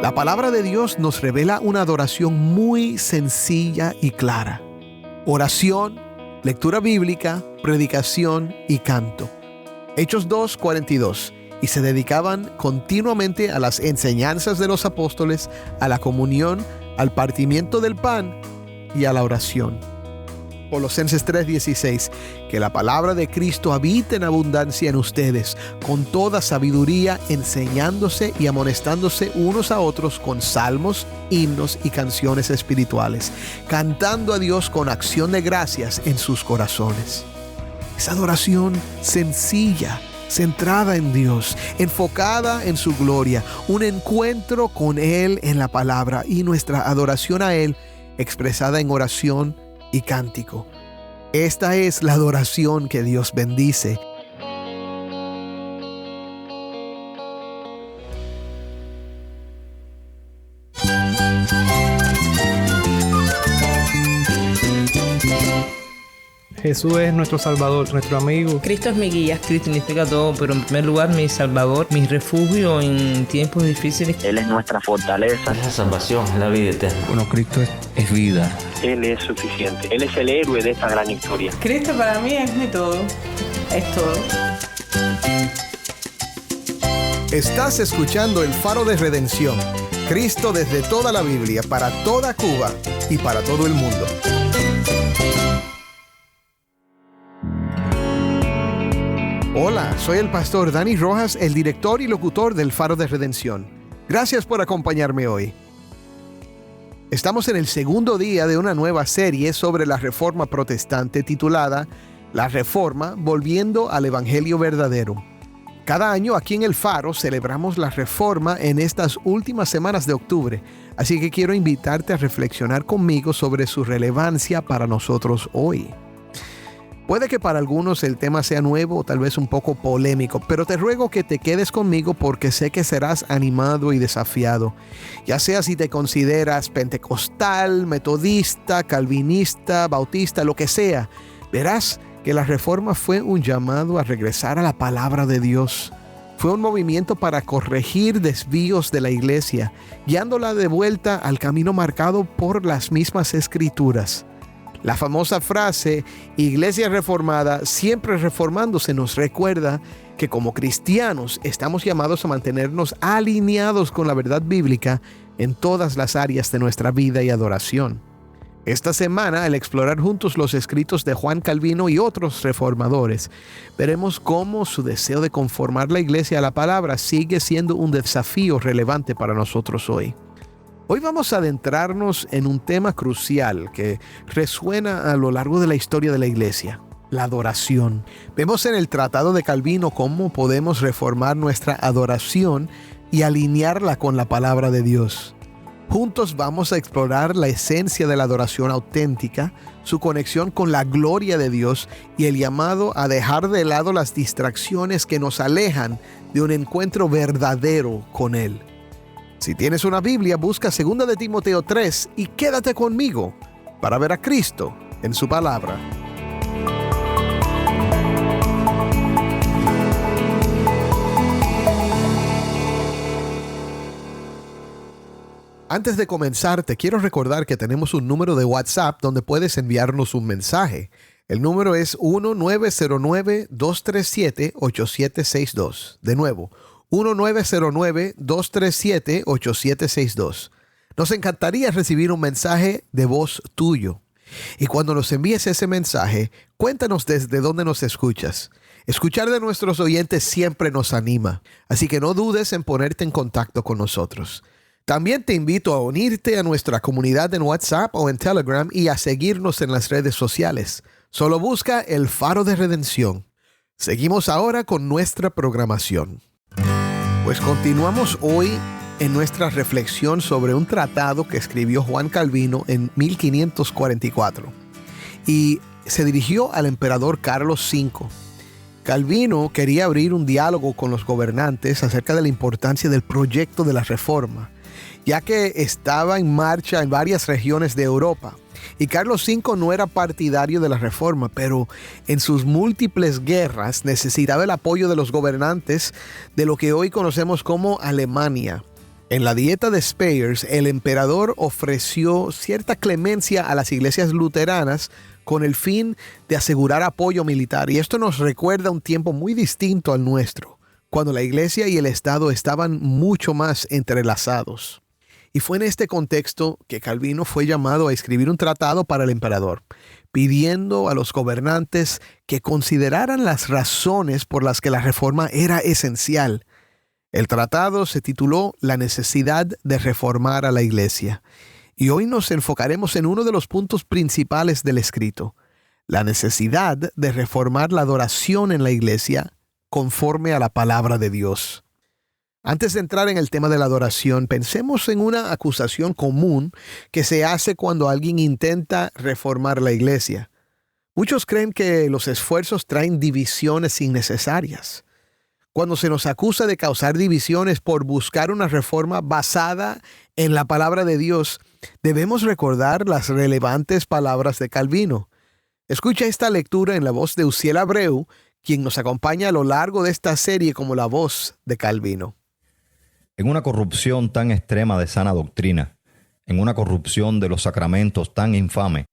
La palabra de Dios nos revela una adoración muy sencilla y clara. Oración, lectura bíblica, predicación y canto. Hechos 2:42. Y se dedicaban continuamente a las enseñanzas de los apóstoles, a la comunión, al partimiento del pan y a la oración. Colosenses 3:16, que la palabra de Cristo habite en abundancia en ustedes, con toda sabiduría, enseñándose y amonestándose unos a otros con salmos, himnos y canciones espirituales, cantando a Dios con acción de gracias en sus corazones. Esa adoración sencilla, centrada en Dios, enfocada en su gloria, un encuentro con Él en la palabra y nuestra adoración a Él expresada en oración y cántico. Esta es la adoración que Dios bendice. Jesús es nuestro Salvador, nuestro amigo. Cristo es mi guía. Cristo significa todo, pero en primer lugar mi Salvador, mi refugio en tiempos difíciles. Él es nuestra fortaleza. Es la salvación, es la vida eterna. Bueno, Cristo es vida. Él es suficiente. Él es el héroe de esta gran historia. Cristo para mí es mi todo. Es todo. Estás escuchando El Faro de Redención. Cristo desde toda la Biblia, para toda Cuba y para todo el mundo. Hola, soy el pastor Dani Rojas, el director y locutor del Faro de Redención. Gracias por acompañarme hoy. Estamos en el segundo día de una nueva serie sobre la Reforma Protestante titulada La Reforma, volviendo al Evangelio verdadero. Cada año aquí en el Faro celebramos la Reforma en estas últimas semanas de octubre, así que quiero invitarte a reflexionar conmigo sobre su relevancia para nosotros hoy. Puede que para algunos el tema sea nuevo o tal vez un poco polémico, pero te ruego que te quedes conmigo porque sé que serás animado y desafiado. Ya sea si te consideras pentecostal, metodista, calvinista, bautista, lo que sea, verás que la Reforma fue un llamado a regresar a la palabra de Dios. Fue un movimiento para corregir desvíos de la iglesia, guiándola de vuelta al camino marcado por las mismas escrituras. La famosa frase, Iglesia reformada, siempre reformándose, nos recuerda que como cristianos estamos llamados a mantenernos alineados con la verdad bíblica en todas las áreas de nuestra vida y adoración. Esta semana, al explorar juntos los escritos de Juan Calvino y otros reformadores, veremos cómo su deseo de conformar la iglesia a la palabra sigue siendo un desafío relevante para nosotros hoy. Hoy vamos a adentrarnos en un tema crucial que resuena a lo largo de la historia de la iglesia, la adoración. Vemos en el Tratado de Calvino cómo podemos reformar nuestra adoración y alinearla con la palabra de Dios. Juntos vamos a explorar la esencia de la adoración auténtica, su conexión con la gloria de Dios y el llamado a dejar de lado las distracciones que nos alejan de un encuentro verdadero con Él. Si tienes una Biblia, busca 2 de Timoteo 3 y quédate conmigo para ver a Cristo en su palabra. Antes de comenzar, te quiero recordar que tenemos un número de WhatsApp donde puedes enviarnos un mensaje. El número es 1-909-237-8762. De nuevo, 1-909-237-8762. Nos encantaría recibir un mensaje de voz tuyo. Y cuando nos envíes ese mensaje, cuéntanos desde dónde nos escuchas. Escuchar de nuestros oyentes siempre nos anima, así que no dudes en ponerte en contacto con nosotros. También te invito a unirte a nuestra comunidad en WhatsApp o en Telegram y a seguirnos en las redes sociales. Solo busca El Faro de Redención. Seguimos ahora con nuestra programación. Pues continuamos hoy en nuestra reflexión sobre un tratado que escribió Juan Calvino en 1544 y se dirigió al emperador Carlos V. Calvino quería abrir un diálogo con los gobernantes acerca de la importancia del proyecto de la Reforma, ya que estaba en marcha en varias regiones de Europa. Y Carlos V no era partidario de la Reforma, pero en sus múltiples guerras necesitaba el apoyo de los gobernantes de lo que hoy conocemos como Alemania. En la dieta de Speyer, el emperador ofreció cierta clemencia a las iglesias luteranas con el fin de asegurar apoyo militar. Y esto nos recuerda un tiempo muy distinto al nuestro, cuando la iglesia y el Estado estaban mucho más entrelazados. Y fue en este contexto que Calvino fue llamado a escribir un tratado para el emperador, pidiendo a los gobernantes que consideraran las razones por las que la reforma era esencial. El tratado se tituló La necesidad de reformar a la iglesia. Y hoy nos enfocaremos en uno de los puntos principales del escrito, la necesidad de reformar la adoración en la iglesia conforme a la palabra de Dios. Antes de entrar en el tema de la adoración, pensemos en una acusación común que se hace cuando alguien intenta reformar la iglesia. Muchos creen que los esfuerzos traen divisiones innecesarias. Cuando se nos acusa de causar divisiones por buscar una reforma basada en la palabra de Dios, debemos recordar las relevantes palabras de Calvino. Escucha esta lectura en la voz de Uziel Abreu, quien nos acompaña a lo largo de esta serie como la voz de Calvino. En una corrupción tan extrema de sana doctrina, en una corrupción de los sacramentos tan infame,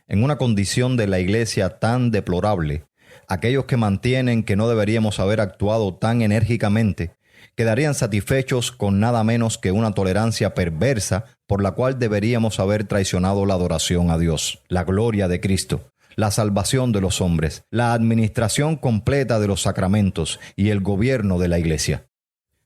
en una condición de la iglesia tan deplorable, aquellos que mantienen que no deberíamos haber actuado tan enérgicamente quedarían satisfechos con nada menos que una tolerancia perversa por la cual deberíamos haber traicionado la adoración a Dios, la gloria de Cristo, la salvación de los hombres, la administración completa de los sacramentos y el gobierno de la iglesia.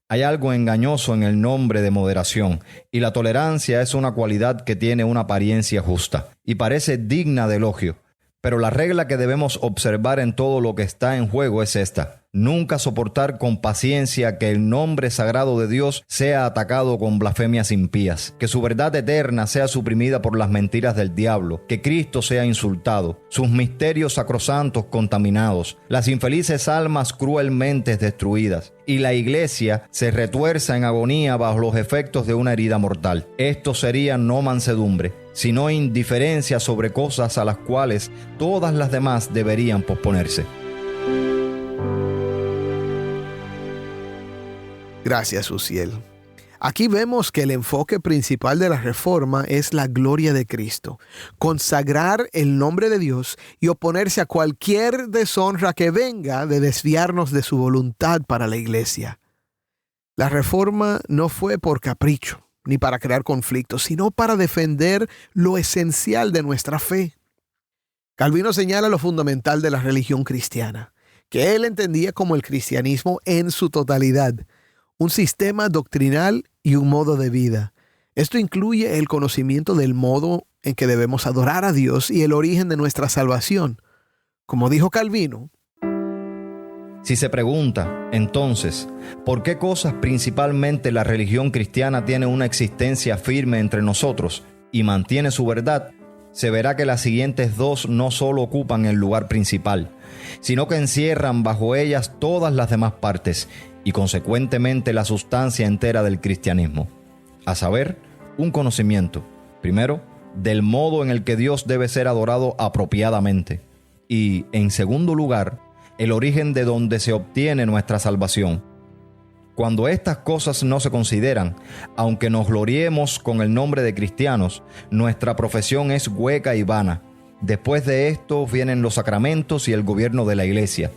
Hay algo engañoso en el nombre de moderación, y la tolerancia es una cualidad que tiene una apariencia justa y parece digna de elogio. Pero la regla que debemos observar en todo lo que está en juego es esta: nunca soportar con paciencia que el nombre sagrado de Dios sea atacado con blasfemias impías, que su verdad eterna sea suprimida por las mentiras del diablo, que Cristo sea insultado, sus misterios sacrosantos contaminados, las infelices almas cruelmente destruidas, y la iglesia se retuerza en agonía bajo los efectos de una herida mortal. Esto sería no mansedumbre, sino indiferencia sobre cosas a las cuales todas las demás deberían posponerse. Gracias, Uziel. Aquí vemos que el enfoque principal de la reforma es la gloria de Cristo, consagrar el nombre de Dios y oponerse a cualquier deshonra que venga de desviarnos de su voluntad para la iglesia. La reforma no fue por capricho ni para crear conflictos, sino para defender lo esencial de nuestra fe. Calvino señala lo fundamental de la religión cristiana, que él entendía como el cristianismo en su totalidad, un sistema doctrinal y un modo de vida. Esto incluye el conocimiento del modo en que debemos adorar a Dios y el origen de nuestra salvación. Como dijo Calvino, si se pregunta, entonces, ¿por qué cosas principalmente la religión cristiana tiene una existencia firme entre nosotros y mantiene su verdad? Se verá que las siguientes dos no solo ocupan el lugar principal, sino que encierran bajo ellas todas las demás partes y consecuentemente la sustancia entera del cristianismo. A saber, un conocimiento, primero, del modo en el que Dios debe ser adorado apropiadamente y, en segundo lugar, el origen de donde se obtiene nuestra salvación. Cuando estas cosas no se consideran, aunque nos gloriemos con el nombre de cristianos, nuestra profesión es hueca y vana. Después de esto vienen los sacramentos y el gobierno de la iglesia,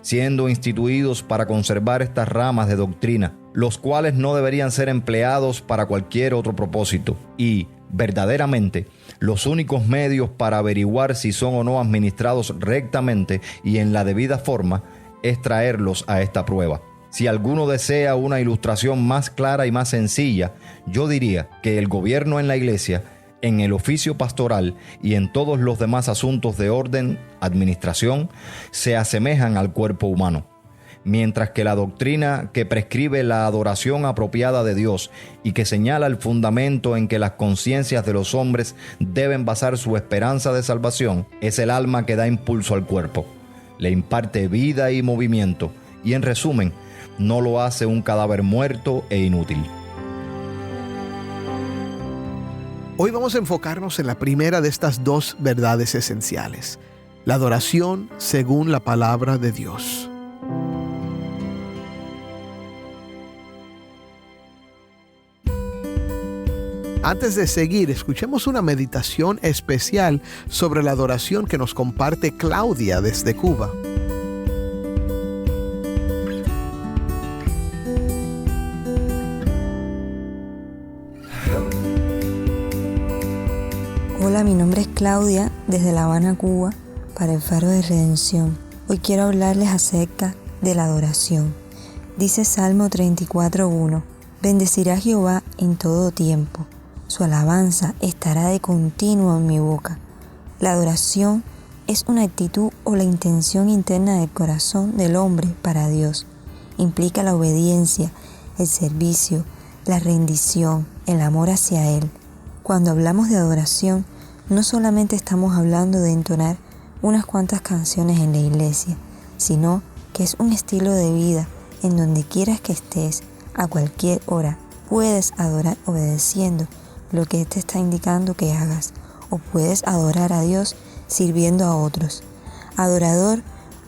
siendo instituidos para conservar estas ramas de doctrina, los cuales no deberían ser empleados para cualquier otro propósito. Y, verdaderamente, los únicos medios para averiguar si son o no administrados rectamente y en la debida forma es traerlos a esta prueba. Si alguno desea una ilustración más clara y más sencilla, yo diría que el gobierno en la iglesia, en el oficio pastoral y en todos los demás asuntos de orden, administración, se asemejan al cuerpo humano. Mientras que la doctrina que prescribe la adoración apropiada de Dios y que señala el fundamento en que las conciencias de los hombres deben basar su esperanza de salvación, es el alma que da impulso al cuerpo, le imparte vida y movimiento, y en resumen, no lo hace un cadáver muerto e inútil. Hoy vamos a enfocarnos en la primera de estas dos verdades esenciales, la adoración según la palabra de Dios. Antes de seguir, escuchemos una meditación especial sobre la adoración que nos comparte Claudia desde Cuba. Hola, mi nombre es Claudia, desde La Habana, Cuba, para el Faro de Redención. Hoy quiero hablarles acerca de la adoración. Dice Salmo 34:1: Bendeciré a Jehová en todo tiempo, su alabanza estará de continuo en mi boca. La adoración es una actitud o la intención interna del corazón del hombre para Dios. Implica la obediencia, el servicio, la rendición, el amor hacia Él. Cuando hablamos de adoración, no solamente estamos hablando de entonar unas cuantas canciones en la iglesia, sino que es un estilo de vida en donde quieras que estés, a cualquier hora, puedes adorar obedeciendo lo que Él te está indicando que hagas, o puedes adorar a Dios sirviendo a otros. Adorador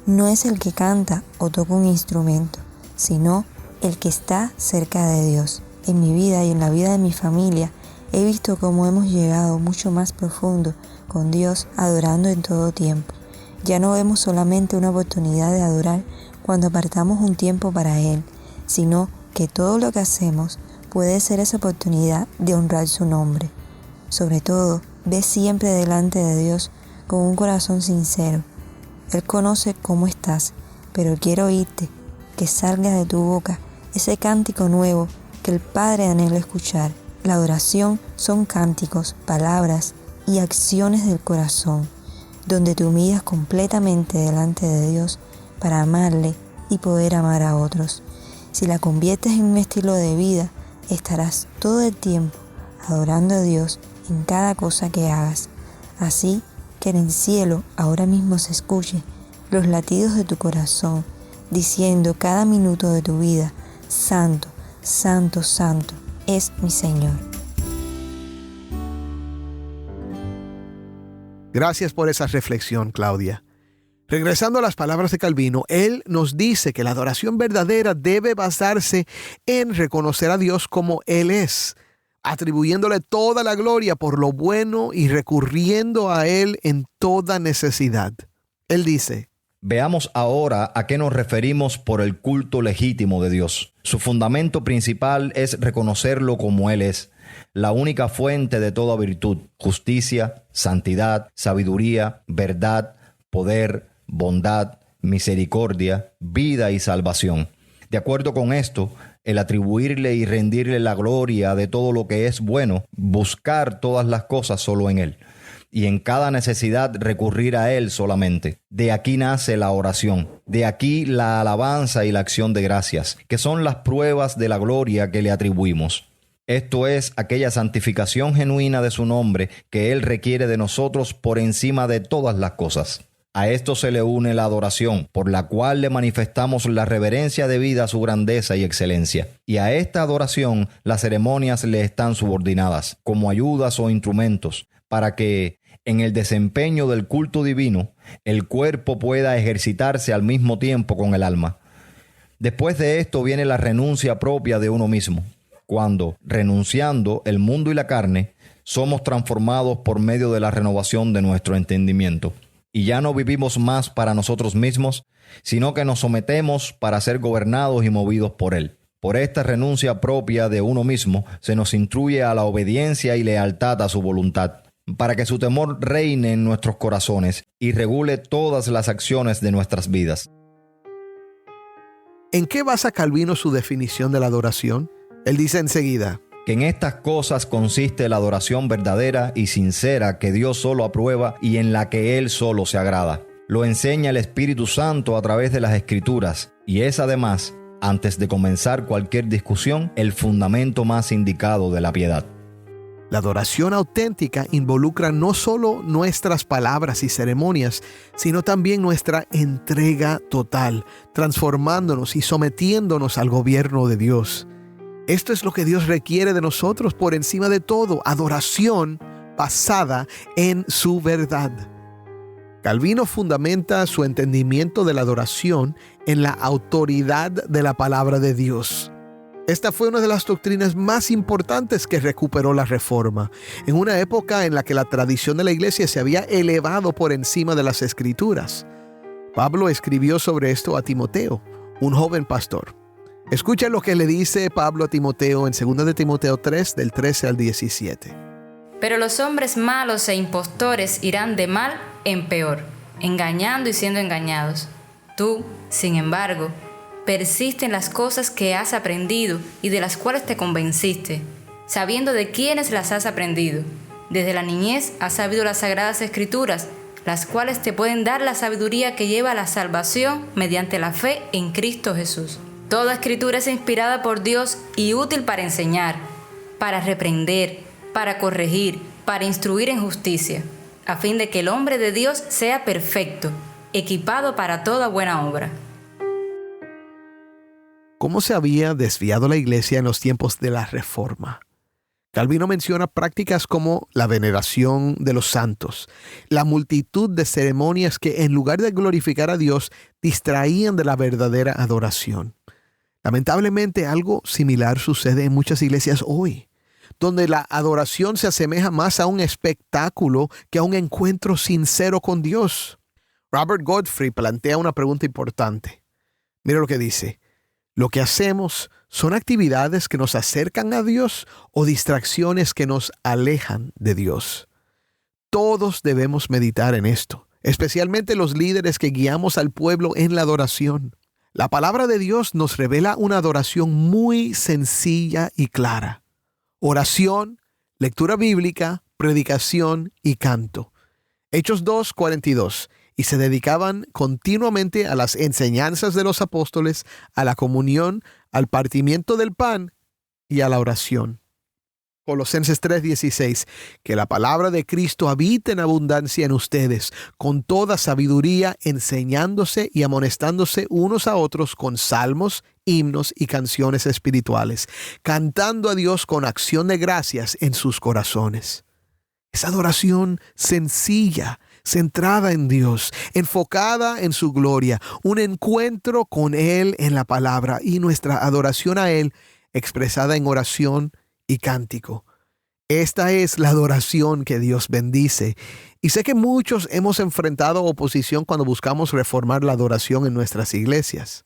no es el que canta o toca un instrumento, sino el que está cerca de Dios. En mi vida y en la vida de mi familia, he visto cómo hemos llegado mucho más profundo con Dios adorando en todo tiempo. Ya no vemos solamente una oportunidad de adorar cuando apartamos un tiempo para Él, sino que todo lo que hacemos puede ser esa oportunidad de honrar su nombre. Sobre todo, ve siempre delante de Dios con un corazón sincero. Él conoce cómo estás, pero quiere oírte, que salga de tu boca ese cántico nuevo que el Padre anhela escuchar. La adoración son cánticos, palabras y acciones del corazón, donde te humillas completamente delante de Dios para amarle y poder amar a otros. Si la conviertes en un estilo de vida, estarás todo el tiempo adorando a Dios en cada cosa que hagas. Así que en el cielo ahora mismo se escuche los latidos de tu corazón, diciendo cada minuto de tu vida: Santo, Santo, Santo es mi Señor. Gracias por esa reflexión, Claudia. Regresando a las palabras de Calvino, él nos dice que la adoración verdadera debe basarse en reconocer a Dios como Él es, atribuyéndole toda la gloria por lo bueno y recurriendo a Él en toda necesidad. Él dice: Veamos ahora a qué nos referimos por el culto legítimo de Dios. Su fundamento principal es reconocerlo como Él es, la única fuente de toda virtud, justicia, santidad, sabiduría, verdad, poder, bondad, misericordia, vida y salvación. De acuerdo con esto, el atribuirle y rendirle la gloria de todo lo que es bueno, buscar todas las cosas solo en Él, y en cada necesidad recurrir a Él solamente. De aquí nace la oración, de aquí la alabanza y la acción de gracias, que son las pruebas de la gloria que le atribuimos. Esto es aquella santificación genuina de su nombre que Él requiere de nosotros por encima de todas las cosas. A esto se le une la adoración, por la cual le manifestamos la reverencia debida a su grandeza y excelencia. Y a esta adoración las ceremonias le están subordinadas, como ayudas o instrumentos, para que, en el desempeño del culto divino, el cuerpo pueda ejercitarse al mismo tiempo con el alma. Después de esto viene la renuncia propia de uno mismo, cuando, renunciando el mundo y la carne, somos transformados por medio de la renovación de nuestro entendimiento. Y ya no vivimos más para nosotros mismos, sino que nos sometemos para ser gobernados y movidos por Él. Por esta renuncia propia de uno mismo, se nos instruye a la obediencia y lealtad a su voluntad, para que su temor reine en nuestros corazones y regule todas las acciones de nuestras vidas. ¿En qué basa Calvino su definición de la adoración? Él dice enseguida que en estas cosas consiste la adoración verdadera y sincera que Dios solo aprueba y en la que Él solo se agrada. Lo enseña el Espíritu Santo a través de las Escrituras y es además, antes de comenzar cualquier discusión, el fundamento más indicado de la piedad. La adoración auténtica involucra no solo nuestras palabras y ceremonias, sino también nuestra entrega total, transformándonos y sometiéndonos al gobierno de Dios. Esto es lo que Dios requiere de nosotros por encima de todo, adoración basada en su verdad. Calvino fundamenta su entendimiento de la adoración en la autoridad de la palabra de Dios. Esta fue una de las doctrinas más importantes que recuperó la Reforma, en una época en la que la tradición de la Iglesia se había elevado por encima de las Escrituras. Pablo escribió sobre esto a Timoteo, un joven pastor. Escucha lo que le dice Pablo a Timoteo en 2 de Timoteo 3, del 13 al 17. Pero los hombres malos e impostores irán de mal en peor, engañando y siendo engañados. Tú, sin embargo, persiste en las cosas que has aprendido y de las cuales te convenciste, sabiendo de quiénes las has aprendido. Desde la niñez has sabido las sagradas escrituras, las cuales te pueden dar la sabiduría que lleva a la salvación mediante la fe en Cristo Jesús. Toda escritura es inspirada por Dios y útil para enseñar, para reprender, para corregir, para instruir en justicia, a fin de que el hombre de Dios sea perfecto, equipado para toda buena obra. ¿Cómo se había desviado la Iglesia en los tiempos de la Reforma? Calvino menciona prácticas como la veneración de los santos, la multitud de ceremonias que en lugar de glorificar a Dios, distraían de la verdadera adoración. Lamentablemente, algo similar sucede en muchas iglesias hoy, donde la adoración se asemeja más a un espectáculo que a un encuentro sincero con Dios. Robert Godfrey plantea una pregunta importante. Mira lo que dice. ¿Lo que hacemos son actividades que nos acercan a Dios o distracciones que nos alejan de Dios? Todos debemos meditar en esto, especialmente los líderes que guiamos al pueblo en la adoración. La palabra de Dios nos revela una adoración muy sencilla y clara. Oración, lectura bíblica, predicación y canto. Hechos 2:42. Y se dedicaban continuamente a las enseñanzas de los apóstoles, a la comunión, al partimiento del pan y a la oración. Colosenses 3:16, que la palabra de Cristo habite en abundancia en ustedes, con toda sabiduría, enseñándose y amonestándose unos a otros con salmos, himnos y canciones espirituales, cantando a Dios con acción de gracias en sus corazones. Esa adoración sencilla, centrada en Dios, enfocada en su gloria, un encuentro con Él en la palabra y nuestra adoración a Él expresada en oración y cántico. Esta es la adoración que Dios bendice. Y sé que muchos hemos enfrentado oposición cuando buscamos reformar la adoración en nuestras iglesias.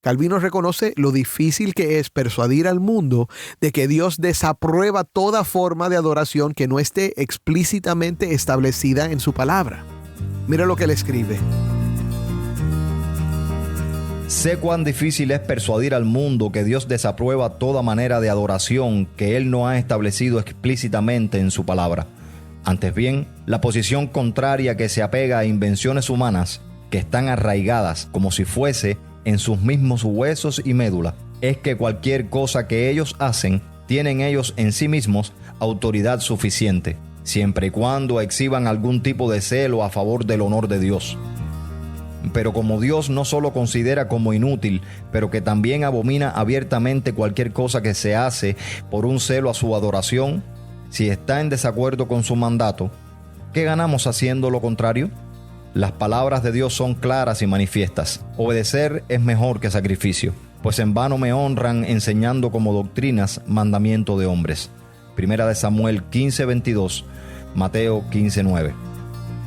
Calvino reconoce lo difícil que es persuadir al mundo de que Dios desaprueba toda forma de adoración que no esté explícitamente establecida en su palabra. Mira lo que él escribe. Sé cuán difícil es persuadir al mundo que Dios desaprueba toda manera de adoración que Él no ha establecido explícitamente en su palabra. Antes bien, la posición contraria que se apega a invenciones humanas que están arraigadas como si fuese en sus mismos huesos y médula, es que cualquier cosa que ellos hacen, tienen ellos en sí mismos autoridad suficiente, siempre y cuando exhiban algún tipo de celo a favor del honor de Dios. Pero como Dios no solo considera como inútil, pero que también abomina abiertamente cualquier cosa que se hace por un celo a su adoración, si está en desacuerdo con su mandato, ¿qué ganamos haciendo lo contrario? Las palabras de Dios son claras y manifiestas. Obedecer es mejor que sacrificio, pues en vano me honran enseñando como doctrinas mandamiento de hombres. Primera de Samuel 15:22, Mateo 15:9.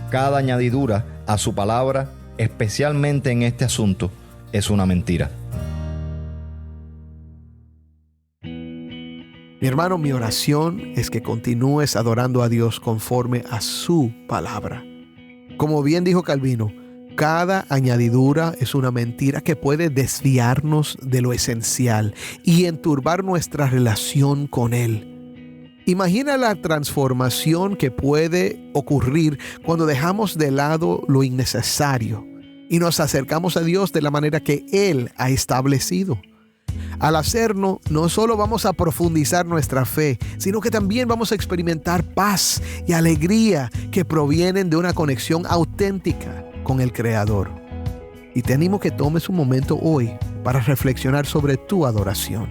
Cada añadidura a su palabra, especialmente en este asunto, es una mentira. Mi hermano, mi oración es que continúes adorando a Dios conforme a su palabra. Como bien dijo Calvino, cada añadidura es una mentira que puede desviarnos de lo esencial y enturbar nuestra relación con Él. Imagina la transformación que puede ocurrir cuando dejamos de lado lo innecesario y nos acercamos a Dios de la manera que Él ha establecido. Al hacerlo, no solo vamos a profundizar nuestra fe, sino que también vamos a experimentar paz y alegría que provienen de una conexión auténtica con el Creador. Y te animo que tomes un momento hoy para reflexionar sobre tu adoración.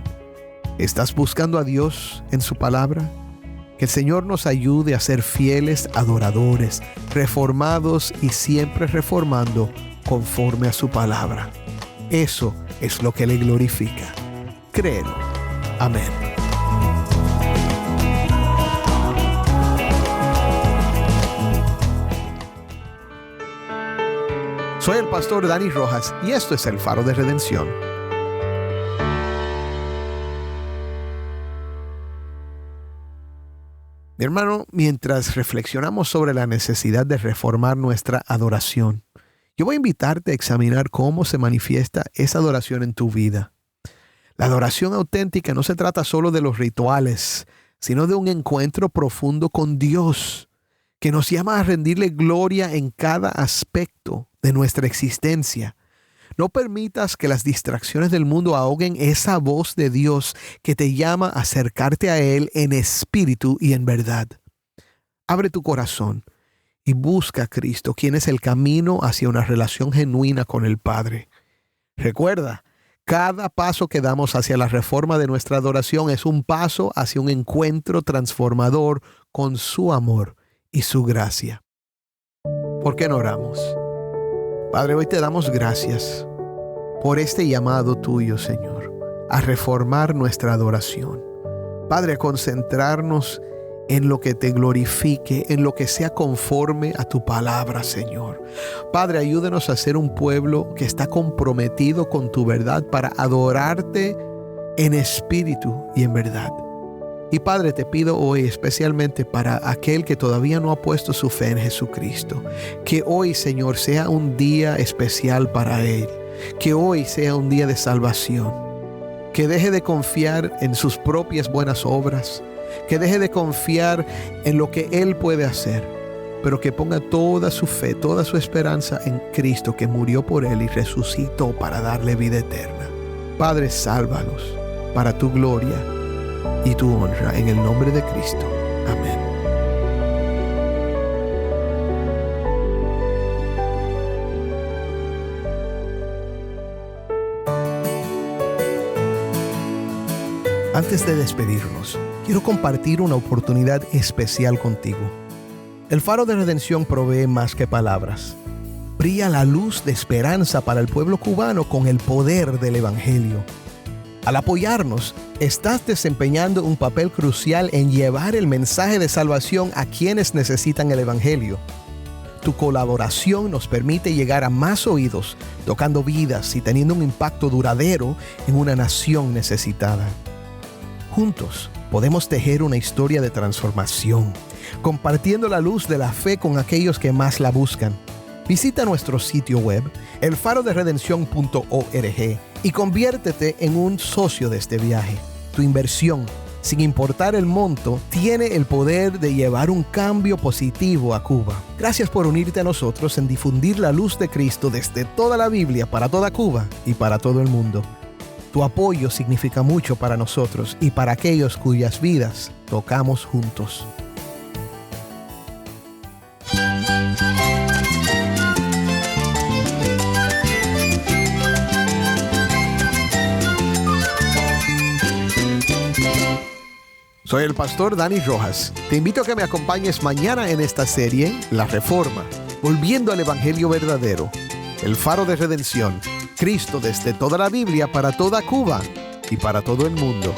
¿Estás buscando a Dios en su palabra? Que el Señor nos ayude a ser fieles adoradores, reformados y siempre reformando conforme a su palabra. Eso es lo que le glorifica. Créelo. Amén. Soy el pastor Dani Rojas y esto es el Faro de Redención. Mi hermano, mientras reflexionamos sobre la necesidad de reformar nuestra adoración, yo voy a invitarte a examinar cómo se manifiesta esa adoración en tu vida. La adoración auténtica no se trata solo de los rituales, sino de un encuentro profundo con Dios, que nos llama a rendirle gloria en cada aspecto de nuestra existencia. No permitas que las distracciones del mundo ahoguen esa voz de Dios que te llama a acercarte a Él en espíritu y en verdad. Abre tu corazón y busca a Cristo, quien es el camino hacia una relación genuina con el Padre. Recuerda, cada paso que damos hacia la reforma de nuestra adoración es un paso hacia un encuentro transformador con su amor y su gracia. ¿Por qué no oramos? Padre, hoy te damos gracias por este llamado tuyo, Señor, a reformar nuestra adoración. Padre, a concentrarnos en lo que te glorifique, en lo que sea conforme a tu palabra, Señor. Padre, ayúdanos a ser un pueblo que está comprometido con tu verdad para adorarte en espíritu y en verdad. Y Padre, te pido hoy especialmente para aquel que todavía no ha puesto su fe en Jesucristo, que hoy, Señor, sea un día especial para él, que hoy sea un día de salvación, que deje de confiar en sus propias buenas obras, que deje de confiar en lo que él puede hacer, pero que ponga toda su fe, toda su esperanza en Cristo, que murió por él y resucitó para darle vida eterna. Padre, sálvalos para tu gloria y tu honra, en el nombre de Cristo. Amén. Antes de despedirnos, quiero compartir una oportunidad especial contigo. El Faro de Redención provee más que palabras. Brilla la luz de esperanza para el pueblo cubano con el poder del Evangelio. Al apoyarnos, estás desempeñando un papel crucial en llevar el mensaje de salvación a quienes necesitan el Evangelio. Tu colaboración nos permite llegar a más oídos, tocando vidas y teniendo un impacto duradero en una nación necesitada. Juntos podemos tejer una historia de transformación, compartiendo la luz de la fe con aquellos que más la buscan. Visita nuestro sitio web, elfaroderedención.org, y conviértete en un socio de este viaje. Tu inversión, sin importar el monto, tiene el poder de llevar un cambio positivo a Cuba. Gracias por unirte a nosotros en difundir la luz de Cristo desde toda la Biblia para toda Cuba y para todo el mundo. Tu apoyo significa mucho para nosotros y para aquellos cuyas vidas tocamos juntos. Soy el pastor Dani Rojas. Te invito a que me acompañes mañana en esta serie, La Reforma, volviendo al Evangelio verdadero, el Faro de Redención, Cristo desde toda la Biblia para toda Cuba y para todo el mundo.